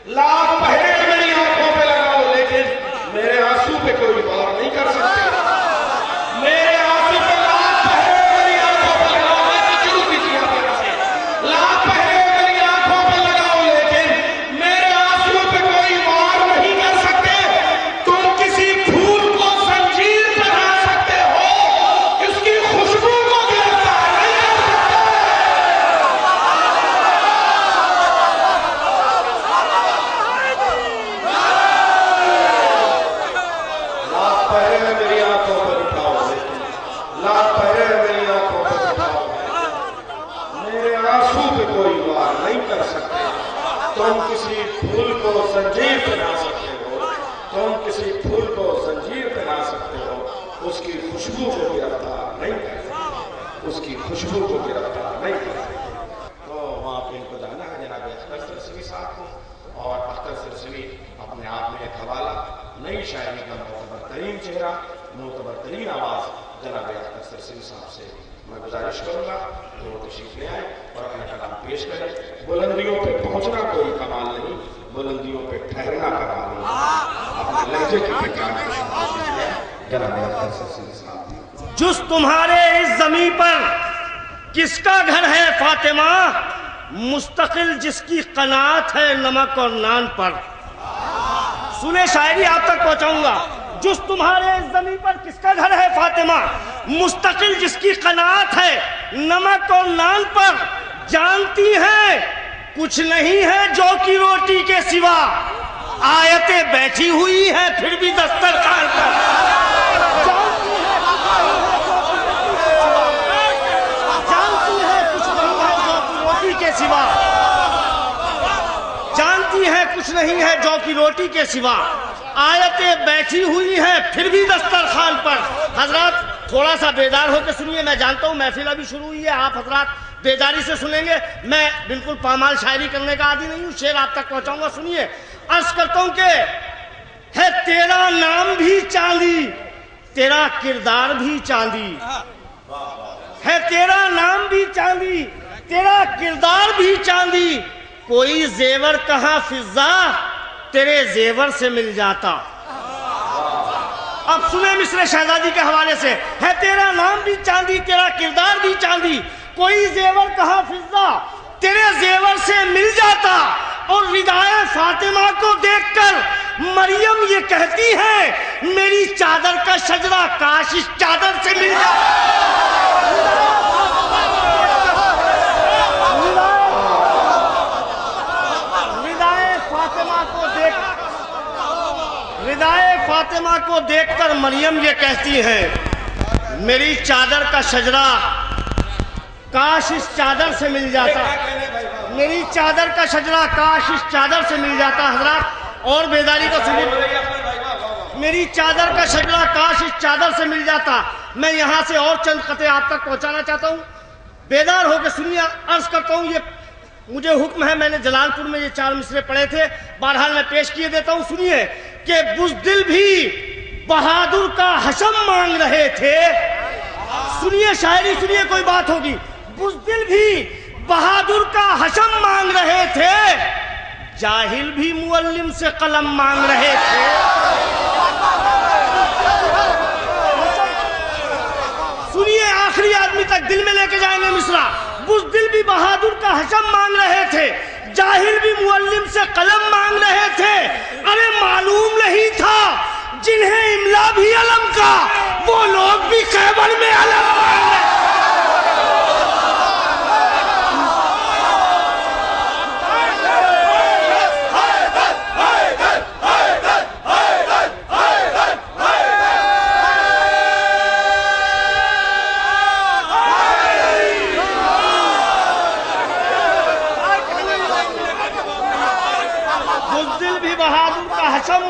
लाख पहरे मेरी आंखों पे लगाओ, लेकिन मेरे आंसू पे कोई वार नहीं कर सकते। मेरे आंसू पे लाख पहरे मेरी आंखों पे लगाओ, मैं शुरू कीजिए से। लाख पहरे मेरी आंखों पे लगाओ, लेकिन मेरे आंसू पे कोई वार नहीं कर सकते। तुम किसी फूल को जंजीर बना सकते हो, इसकी खुशबू को गिरफ्तार नहीं कर सकते। लाख पहरे मेरी आंखों पे बिठाओ, लेकिन लाख पहरे मेरी आंखों पे बिठाओ, मेरे आंसू पे कोई वार नहीं कर सकते। तुम किसी फूल को जंजीर बना सकते हो, तुम किसी फूल को जंजीर बना सकते हो, उसकी खुशबू को गिरफ्तार नहीं कर सकते, उसकी खुशबू को गिरफ्तार नहीं कर सकते। तो वहाँ पे इनको जाना है जनाब अख्तर सरसवी साहब को, और अख्तर सरसवी अपने आप में एक हवाला, नई शायरी का मोतबर तरीन चेहरा, मोतबर तरीन आवाज़ जनाब अख्तर सरसवी साहब से मैं गुजारिश करूँगा तो वो तशरीफ ले आए और अपना कलाम पेश करें। बुलंदियों पे पहुँचना कोई कमाल नहीं, बुलंदियों पे ठहरना कमाल नहीं। अपने लहजे की पहचान जनाब अख्तर सरसवी साहब। जुस तुम्हारे इस जमीन पर किसका घर है फातिमा, मुस्तकिल जिसकी कनात है नमक और नान पर। सुने शायरी आप तक पहुंचाऊंगा। जुस तुम्हारे इस जमीन पर किसका घर है फातिमा, मुस्तकिल जिसकी कनात है नमक और नान पर। जानती हैं कुछ नहीं है जौ की रोटी के सिवा, आयतें बैठी हुई है फिर भी दस्तरखान पर। जानती है कुछ नहीं है जौ की रोटी के सिवा, जानती है कुछ नहीं है जौ की रोटी के सिवा, आयतें बैठी हुई हैं फिर भी दस्तरखान पर। हजरत थोड़ा सा बेदार होकर सुनिए, मैं जानता हूँ महफिल अभी शुरू हुई है, आप हजरत बेदारी से सुनेंगे। मैं बिल्कुल पामाल शायरी करने का आदी नहीं हूँ, शेर आप तक पहुँचाऊंगा, सुनिए। अर्ज करता हूँ कि है तेरा नाम भी चांदी, तेरा किरदार भी चांदी, है तेरा नाम भी चांदी, तेरा किरदार भी चांदी। कोई जेवर कहाँ फिजा तेरे जेवर से मिल जाता। अब सुने मिस्र शहजादी के हवाले से, है तेरा नाम भी चांदी, तेरा किरदार भी चांदी, कोई जेवर कहाँ फिजा तेरे जेवर से मिल जाता। और रिदाए फातिमा को देखकर मरियम ये कहती है, मेरी चादर का शजरा काश इस चादर से मिल जाता। रिदाए फातिमा को देखकर मरियम ये कहती है, मेरी चादर का शजरा काश इस चादर से मिल जाता, मेरी चादर का शजरा काश इस चादर से मिल जाता। हजरत और बेदारी को सुनिए, मेरी चादर का शजरा काश इस चादर से मिल जाता। मैं यहाँ से और चंद खते आप तक पहुँचाना चाहता हूँ, बेदार होकर सुनिए। अर्ज करता हूँ, ये मुझे हुक्म है, मैंने जलालपुर में ये 4 मिसरे पढ़े थे, बहरहाल मैं पेश किए देता हूँ। सुनिए कि बुज़दिल भी बहादुर का हशम मांग रहे थे। सुनिए शायरी, सुनिए कोई बात होगी। बुज़दिल भी बहादुर का हशम मांग रहे थे, जाहिल भी मुअल्लिम से कलम मांग रहे थे। सुनिए आखिरी आदमी तक दिल में लेके जाएंगे मिसरा। बुज़दिल भी बहादुर का हशम मांग रहे थे, जाहिल भी मुअल्लिम से कलम मांग रहे थे। अरे मालूम नहीं था जिन्हें इमला भी अलम का, वो लोग भी खैबर में अलम मांग रहे।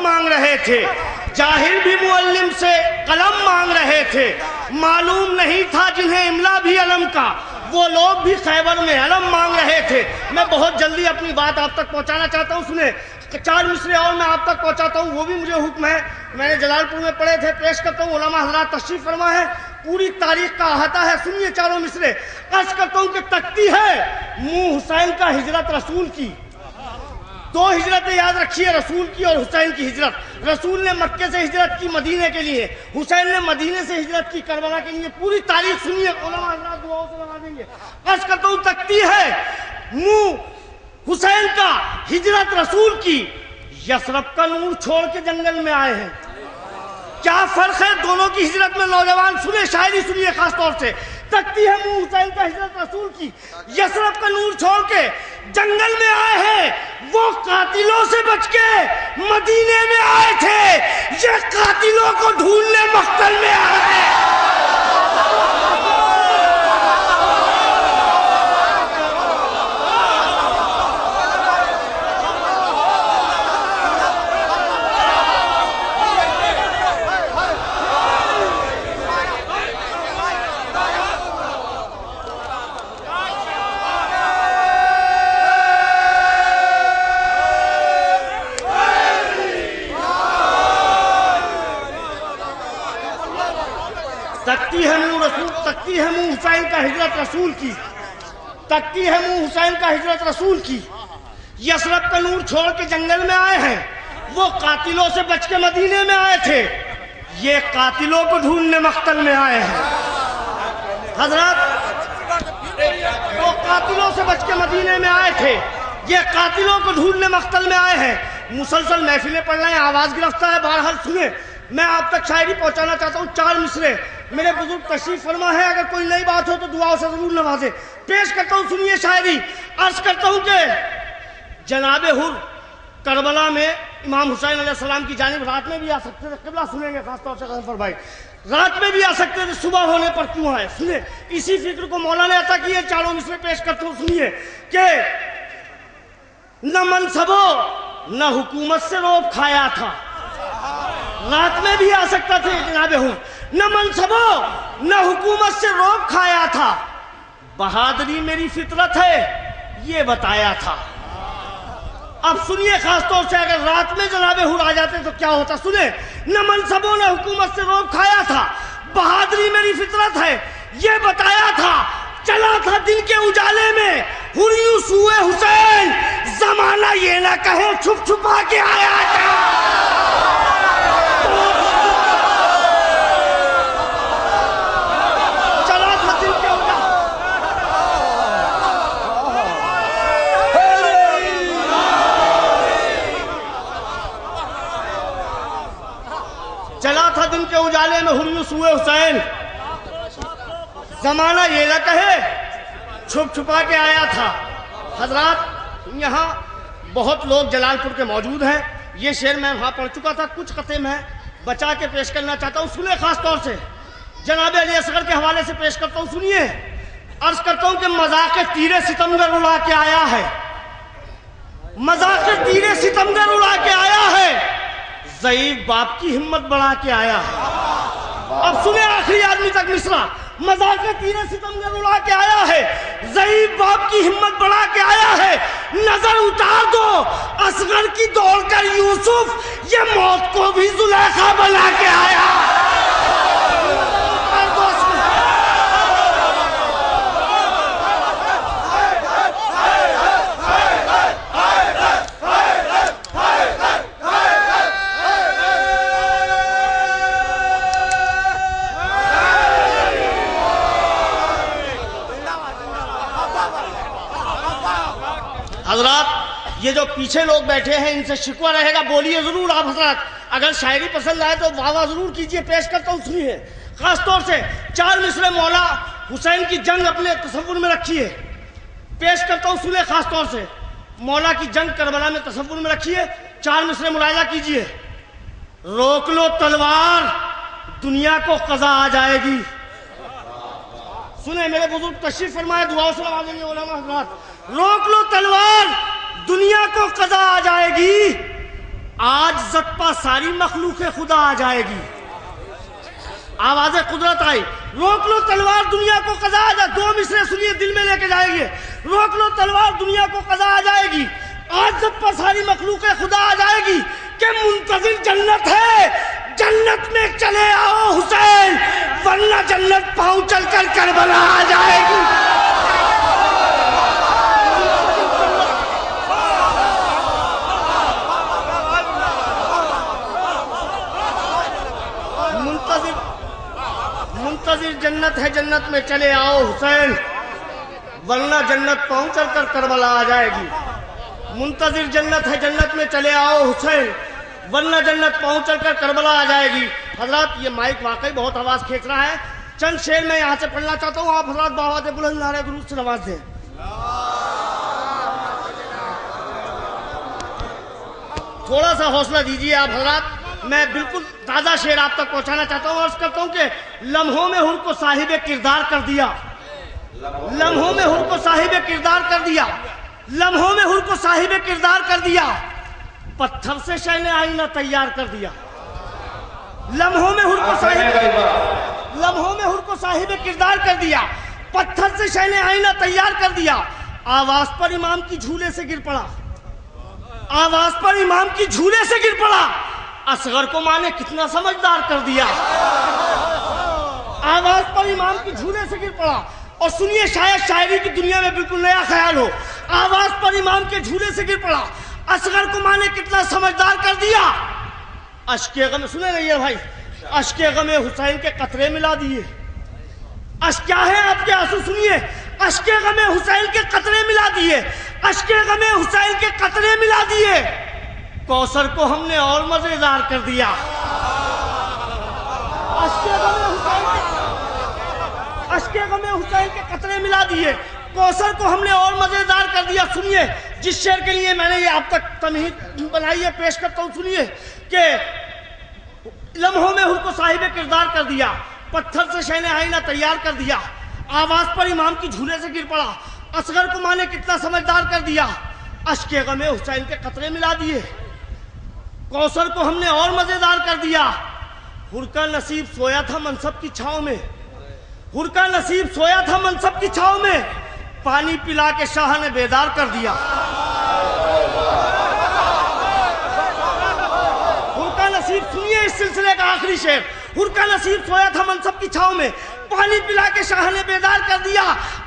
मांग रहे थे, जाहिल भी मुअल्लिम से कलम मांग रहे थे। मालूम नहीं था जिन्हें इमला भी अलम का, वो लोग भी खैबर में अलम मांग रहे थे। मैं बहुत जल्दी अपनी बात आप तक पहुंचाना चाहता हूं। सुने 4 मिसरे और मैं आप तक पहुंचाता हूं, वो भी मुझे हुक्म है, मैंने जलालपुर में पढ़े थे, पेश करता हूं। उलमा हज़रात तशरीफ फरमा है, पूरी तारीख का अहाता है। सुनिए 4 मिसरे। अर्ज करता हूं कि तकती है मुंह हुसैन का हिजरत रसूल की, دو ہجرتیں یاد رکھیے، رسول کی اور حسین کی ہجرت۔ رسول نے مکے سے ہجرت کی مدینے کے لیے، حسین نے مدینے سے ہجرت کی کربلا کے لیے۔ پوری تاریخ سنیے، علماء حضرات دعاؤں سے لگا دیں گے۔ عرض کرتا ہوں، تکتی ہے منہ حسین کا ہجرت رسول کی، یثرب کا نور چھوڑ کے جنگل میں آئے ہیں۔ کیا فرق ہے دونوں کی ہجرت میں؟ نوجوان سنیں، شاعری سنیے خاص طور سے۔ تکتی ہے منہ حسین کا ہجرت رسول کی، یثرب کا نور چھوڑ کے جنگل میں آئے ہیں۔ وہ قاتلوں سے بچ کے مدینے میں آئے تھے، یہ قاتلوں کو ڈھونڈنے مقتل میں آئے ہیں۔ تکتی ہے منہ حسین کا ہجرت رسول کی، تکتی ہے منہ حسین کا ہجرت رسول کی، یثرب کا نور چھوڑ کے جنگل میں آئے ہیں۔ وہ قاتلوں سے بچ کے مدینے میں آئے تھے، یہ قاتلوں کو ڈھونڈنے مقتل میں آئے ہیں۔ حضرات، وہ قاتلوں سے بچ کے مدینے میں آئے تھے، یہ قاتلوں کو ڈھونڈنے مقتل میں آئے ہیں۔ مسلسل محفلیں پڑھ رہے ہیں، آواز گرفتہ ہے، بہرحال سنیں، میں آپ تک شاعری پہنچانا چاہتا ہوں۔ 4 مصرے میرے بزرگ تشریف فرما ہے، اگر کوئی نئی بات ہو تو دعاؤں سے ضرور نوازے۔ پیش کرتا ہوں، سنیے شاعری۔ عرض کرتا ہوں کہ جناب حر کربلا میں امام حسین علیہ السلام کی جانب رات میں بھی آ سکتے تھے، قبلہ سنیں گے خاص طور سے غفر بھائی، رات میں بھی آ سکتے تھے، صبح ہونے پر کیوں آئے؟ سنیں، اسی فکر کو مولا نے عطا کی ہے۔ 4 مصرے پیش کرتا ہوں، سنیے کہ نہ منصبوں نہ حکومت سے روب کھایا تھا، رات میں بھی آ سکتا تھے جناب حر، نہ منصبوں نہ حکومت سے روب کھایا تھا، بہادری میری فطرت ہے یہ بتایا تھا۔ اب سنیے خاص طور سے، اگر رات میں جناب حر آ جاتے تو کیا ہوتا؟ سنیں، نہ منصبوں نہ حکومت سے روب کھایا تھا، بہادری میری فطرت ہے یہ بتایا تھا، چلا تھا دن کے اجالے میں حریوں سوئے حسین، زمانہ یہ نہ کہے چھپ چھپا کے آیا تھا۔ چلا تھا دن کے اجالے میں حریوں سوئے حسین، زمانہ یہ نہ کہے چھپ چھپا کے آیا تھا۔ حضرات، یہاں بہت لوگ جلال پور کے موجود ہیں، یہ شعر میں وہاں پڑھ چکا تھا، کچھ قطعے میں بچا کے پیش کرنا چاہتا ہوں، سنیں خاص طور سے، جناب علی اصغر کے حوالے سے پیش کرتا ہوں، سنیے۔ عرض کرتا ہوں کہ مذاق تیرے ستمگر اڑا کے آیا ہے، مذاق تیرے ستمگر اڑا کے آیا ہے، ضعیف باپ کی ہمت بڑھا کے آیا ہے۔ اب سنیں آخری آدمی تک مصرع، مذاق تیرے ستمگر اڑا کے آیا ہے، ضعیف باپ کی ہمت بڑھا کے آیا ہے، نظر اتار دو اصغر کی دوڑ کر یوسف، یہ موت کو بھی زلیخا بنا کے آیا۔ حضرات، یہ جو پیچھے لوگ بیٹھے ہیں ان سے شکوہ رہے گا، بولیے ضرور آپ حضرات، اگر شاعری پسند آئے تو واہ واہ ضرور کیجئے۔ پیش کرتا ہوں، سنیے خاص طور سے 4 مصرے مولا حسین کی جنگ اپنے تصور میں رکھیے، پیش کرتا ہوں، سنیں خاص طور سے، مولا کی جنگ کربلا میں تصور میں رکھیے، 4 مصرے ملاحظہ کیجئے۔ روک لو تلوار دنیا کو قضا آ جائے گی، سنیں میرے بزرگ تشریف فرمائے، دعاؤں سے نوازیں گے علماء حضرات۔ روک لو تلوار دنیا کو قضا آ جائے گی، آج زدپا ساری مخلوق خدا آ جائے گی۔ آواز قدرت آئی، روک لو تلوار دنیا کو قضا آ جائے گی، 2 مصرے سنیے، دل میں لے کے جائے گی۔ روک لو تلوار دنیا کو قضا آ جائے گی، آج زدپا ساری مخلوق خدا آ جائے گی، کہ منتظر جنت ہے، جنت میں چلے آؤ حسین، ورنہ جنت پاؤں چل کر کربلا آ جائے گی۔ जन्नत है, जन्नत में चले आओ हुसैन, वरना जन्नत पहुंच कर करबला आ जाएगी। मुंतजिर जन्नत है, जन्नत में चले आओ हुसैन, वरना जन्नत पहुंच कर करबला आ जाएगी। हजरत ये माइक वाकई बहुत आवाज खींच रहा है, चंद शेर मैं यहाँ से पढ़ना चाहता हूँ, आप हजरत बाबा बुलंद नारे दुरूद से नवाज दें। थोड़ा सा हौसला दीजिए आप हजरत, मैं बिल्कुल ताज़ा शेर आप तक पहुंचाना चाहता हूं। अर्ज करता हूं कि लम्हों में हुर को साहिब किरदार कर दिया, लम्हों में हुर को साहिब किरदार कर दिया, लम्हों में हुर को साहिब किरदार कर दिया, पत्थर से शैने आईना तैयार कर दिया। लम्हों में हुर को साहिब, लम्हों में हुर को साहिब किरदार कर दिया, पत्थर से शैने आईना तैयार कर दिया। आवाज पर इमाम की झूले से गिर पड़ा, आवाज पर इमाम की झूले से गिर पड़ा, असगर को माँ ने कितना समझदार कर दिया। आवाज पर इमाम की झूले से गिर पड़ा। और सुनिए, शायद शायरी की दुनिया में बिल्कुल नया ख्याल हो, आवाज पर इमाम के झूले से गिर पड़ा, असगर को माँ ने कितना समझदार कर दिया। अश्के गम, सुने रहिए भाई, अश्के गमे हुसैन के कतरे मिला दिए। क्या है आपके आंसू, सुनिए, अश्के गमे हुसैन के कतरे मिला दिए, अश्के गमे हुसैन के कतरे मिला दिए, कौसर को हमने और मजेदार कर दिया। अश्के गमे हुसैन के कतरे मिला दिए, कौसर को हमने और मजेदार कर दिया। सुनिए, जिस शेर के लिए मैंने ये आप तक तमहीद बनाई है, पेश करता हूँ, सुनिए कि लम्हों में हुर को साहिब किरदार कर दिया, पत्थर से शैने आईना तैयार कर दिया, आवाज पर इमाम की झूले से गिर पड़ा, असगर को माँ ने कितना समझदार कर दिया। अश्के गमे हुसैन के कतरे मिला दिए, कौसर को हमने और मजेदार कर दिया। हुर का नसीब सोया था मनसब की छांव में, हुर का नसीब सोया था मनसब की छांव में, पानी पिला के शाह ने बेदार कर दिया। हुर का नसीब, सुनिए इस सिलसिले का आखिरी शेर, हुर का नसीब सोया था मनसब की छांव में, पानी पिला के शाह ने बेदार कर दिया।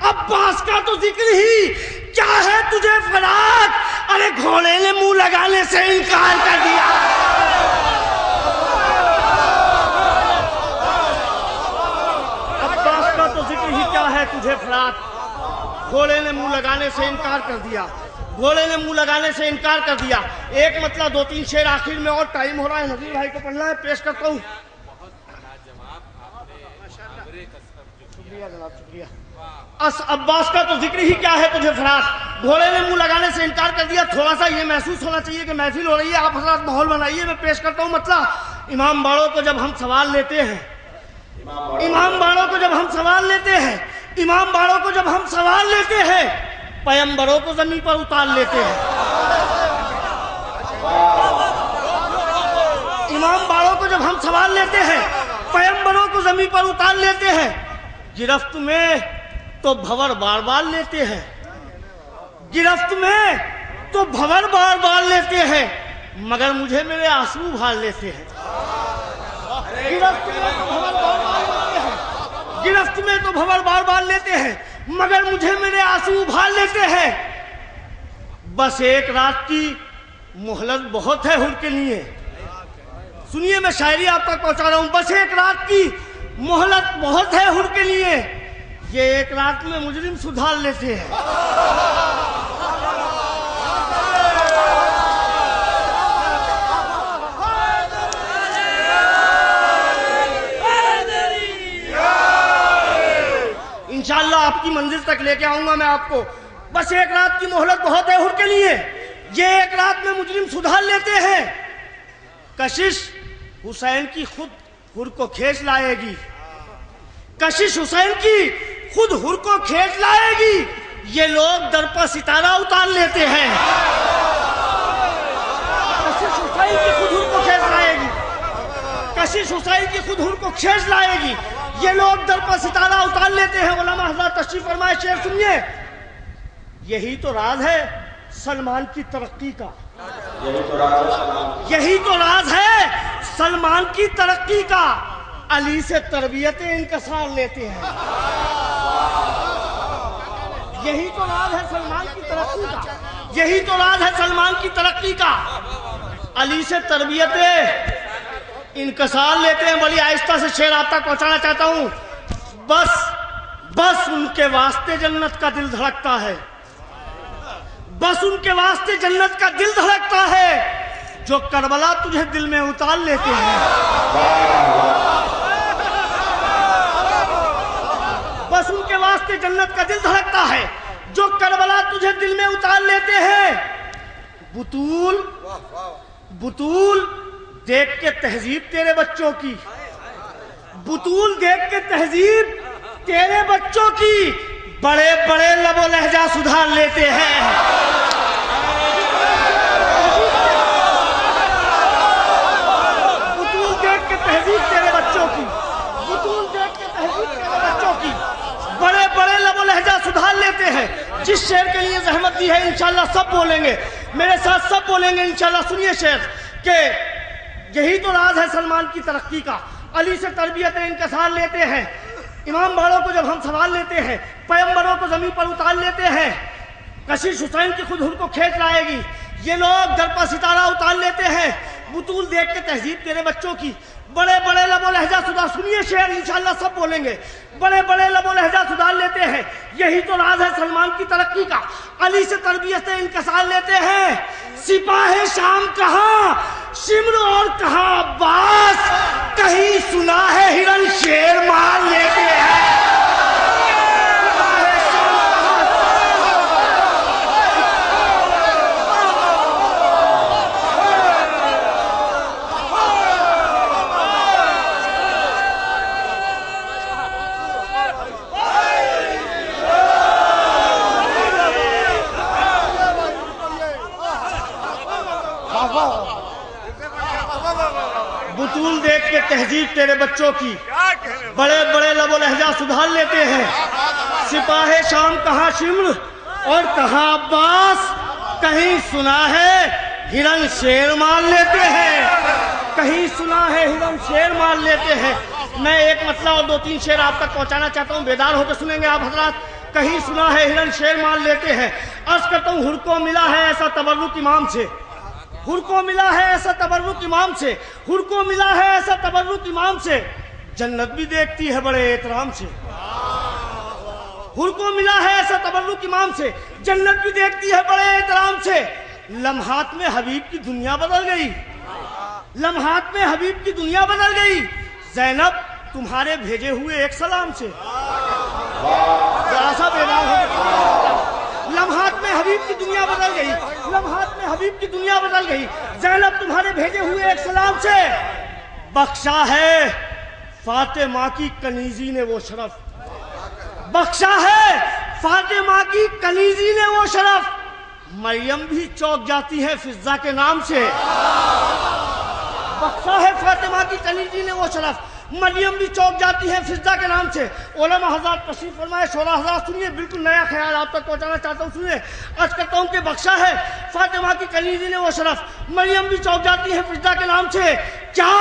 अब्बास का तो जिक्र ही क्या है तुझे फराक, अरे घोड़े ने मुंह लगाने से इनकार कर दिया। अब्बास का तो जिक्र ही क्या है तुझे फराक, घोड़े ने मुंह लगाने से इनकार कर दिया, घोड़े ने मुंह लगाने से इनकार कर दिया। एक मतलब दो तीन शेर आखिर में, और टाइम हो रहा है, नजीर भाई को पढ़ना है, पेश करता हूँ। जनाब शुक्रिया। अब्बास का तो जिक्र ही क्या है तुझे फराक, घोड़े ने मुंह लगाने से इनकार कर दिया। थोड़ा सा ये महसूस होना चाहिए कि महफिल हो रही है, आप हजरात माहौल बनाइए, मैं पेश करता हूँ। मतलब इमाम बाड़ों को जब हम सवाल लेते हैं, इमाम बाड़ों को जब हम सवाल लेते हैं, इमाम बाड़ों को जब हम सवाल लेते हैं, पैगंबरों को जमीन पर उतार लेते हैं। इमाम बाड़ों को जब हम सवाल लेते हैं, पैगंबरों को जमीन पर उतार लेते हैं। गिरफ्त में तो भंवर बार बार लेते हैं, गिरफ्त में तो भंवर बार बार लेते हैं, मगर मुझे मेरे आंसू भार लेते हैं। गिरफ्त में तो भंवर बार बार लेते हैं, गिरफ्त में तो भंवर बार बार लेते हैं, मगर मुझे मेरे आंसू भार लेते हैं। बस एक रात की मोहलत बहुत है हुर के लिए। सुनिए, मैं शायरी आप तक पहुंचा रहा हूं। बस एक रात की मोहलत बहुत है हुर के लिए, ये एक रात में मुजरिम सुधार लेते हैं। इंशाअल्लाह आपकी मंजिल तक लेके आऊंगा मैं आपको। बस एक रात की मोहलत बहुत है हुर के लिए, ये एक रात में मुजरिम सुधार लेते हैं। कशिश हुसैन की खुद हुर को खींच लाएगी, कशिश हुसैन की खुद हुर को खींच लाएगी, ये लोग दर पर सितारा उतार लेते हैं। कशिश हुसैन की खुद हुर को खींच लाएगी, कशिश हुसैन की खुद हुर को खींच लाएगी, ये लोग दर पर सितारा उतार लेते हैं। उलमा हज़रात तशरीफ फरमाए, शेर सुनिए। यही तो राज है सलमान की तरक्की का, यही तो राज है सलमान की तरक्की का, अली से तरबियतें इनकसार लेते हैं। यही तो राज है सलमान की तरक्की का, यही तो राज है सलमान की तरक्की का, अली से तरबियतें इनकसार लेते हैं। बड़ी आहिस्ता से शेर आप तक पहुंचाना चाहता हूं। बस उनके वास्ते जन्नत का दिल धड़कता है, बस उनके वास्ते जन्नत का दिल धड़कता है जो करबला तुझे दिल में उतार लेते हैं। बस उनके वास्ते जन्नत का दिल धड़कता है जो करबला तुझे दिल में उतार लेते हैं। बुतूल देख के तहजीब तेरे बच्चों की, बुतूल देख के तहजीब तेरे बच्चों की बड़े बड़े लबो लहजा सुधार लेते हैं। बुतूल देख के तहजीब तेरे बच्चों की, बुतूल देख के तहजीब तेरे बच्चों की बड़े बड़े लबो लहजा सुधार लेते हैं। जिस शेर के लिए जहमत दी है इंशाल्लाह सब बोलेंगे, मेरे साथ सब बोलेंगे इंशाल्लाह। सुनिए शेर के यही तो राज है सलमान की तरक्की का। अली से तरबियत इंकसार लेते हैं, इमाम बाड़ों को जब हम सवाल लेते हैं, पैगंबरों को जमीन पर उतार लेते हैं, कशिश हुसैन की खुद उनको खींच लाएगी, ये लोग दर पर सितारा उतार लेते हैं। बुतूल देख के तहजीब तेरे बच्चों की बड़े बड़े लबो लहजा सुधार, सुनिए शेर इंशाल्लाह सब बोलेंगे, बड़े बड़े लबो लहजा सुधार लेते हैं। यही तो राज है सलमान की तरक्की का। अली से तरबियत इंकसार लेते हैं। सिपाहे शाम कहाँ शिम्र और कहाँ अब्बास, कहीं सुना है हिरन शेर मार लेते हैं। बुतूल देख के तहजीब तेरे बच्चों की बड़े बड़े लबो लहजा सुधार लेते हैं। सिपाहे शाम कहाँ शिम्र और कहाँ अब्बास, कहीं सुना है हिरन शेर मार लेते हैं, कहीं सुना है हिरन शेर मार लेते हैं। मैं एक मतला और 2-3 शेर आप तक पहुंचाना चाहता हूं, बेदार होकर सुनेंगे आप हजरात। कहीं सुना है हिरन शेर मार लेते हैं। अर्ज करता हूं, हुर्को मिला है ऐसा तबर्रुक इमाम से, हुर्को मिला है ऐसा तबर्रुक इमाम से, हुर्को मिला है ऐसा तबर्रुक इमाम से, जन्नत भी देखती है बड़े एहतराम से। हुर्को मिला है ऐसा तबर्रुक इमाम से, जन्नत भी देखती है बड़े एहतराम से। लम्हात में हबीब की दुनिया बदल गई, लम्हात में हबीब की दुनिया बदल गई, ज़ैनब तुम्हारे भेजे हुए एक सलाम से। जरा सा बेदार हो, लम्हात में हबीब की दुनिया बदल गई, लम्हात में हबीब की दुनिया बदल गई, ज़ैनब तुम्हारे भेजे हुए एक सलाम से। बख्शा है फातिमा की कनीजी ने वो शरफ, बख्शा है फातिमा की कनीजी ने वो शरफ, मरियम भी चौंक जाती है फिजा के नाम से। बख्शा है फातिमा की कनीजी ने वो शरफ, मरियम भी चौंक जाती है फिजा के नाम से। उलमा हज़रात तशरीफ फरमाए, शोरा हज़रात सुनिए, बिल्कुल नया ख्याल आप तक पहुंचाना चाहता हूँ, सुनिए। अर्ज करता हूँ कि बख्शा है फातिमा की कनीजी ने वो शरफ, मरियम भी चौंक जाती है फिजा के नाम से। क्या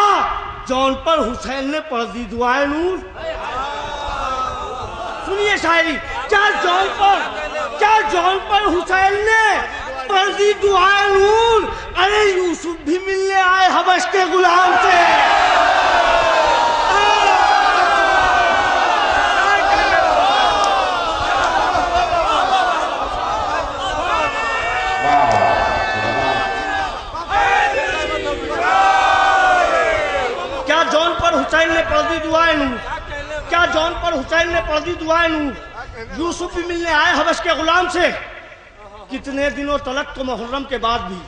जौन पर हुसैन ने पढ़ दी दुआए नूर, सुनिए शायरी, क्या जौन पर हुसैन ने पढ़ दी दुआए नूर, अरे यूसुफ भी मिलने आए हबश के गुलाम से। क्या जौन पर हुसैन ने पढ़ दी दुआए नूर, क्या जौन पर हुसैन ने पढ़ दी दुआए नूर, यूसुफ भी मिलने आए हबश के गुलाम से। कितने दिनों तलक तो मुहर्रम के बाद भी,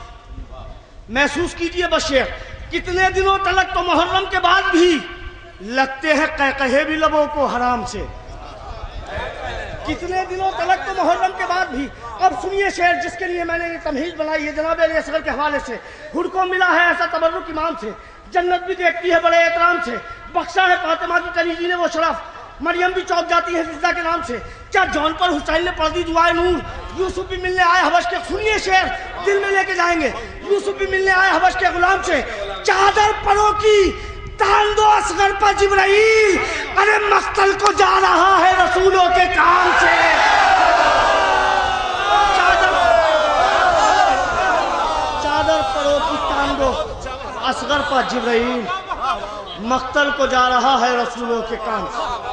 महसूस कीजिए बशेर, कितने दिनों तलक तो मुहर्रम के बाद भी लगते हैं कहकहे भी लबों को हराम से। कितने दिनों तलक तो मुहर्रम के बाद भी। अब सुनिए शेर जिसके लिए मैंने ये तमहीद बनाई है जनाब अली असगर के हवाले से। हुर्को मिला है ऐसा तबर्रुक इमाम से, जन्नत भी देखती है बड़े एहतराम से। बख्शा है फातिमा की कनीजी ने वो शरफ, मरियम भी चौंक जाती है फिजा के नाम से। क्या जौन पर हुसैन ने पढ़ दी दुआए नूर, यूसुफ भी मिलने आए हबश के, सुनिए शेर दिल में लेके जाएंगे, यूसुफ भी मिलने आए हबश के गुलाम से। चादर परों की तान दो असगर पर जिब्राइल, अरे मख्तल को जा रहा है रसूलों के काम से। चादर परों की तान दो असगर पर जिब्राइल, मख्तल को जा रहा है रसूलों के काम से।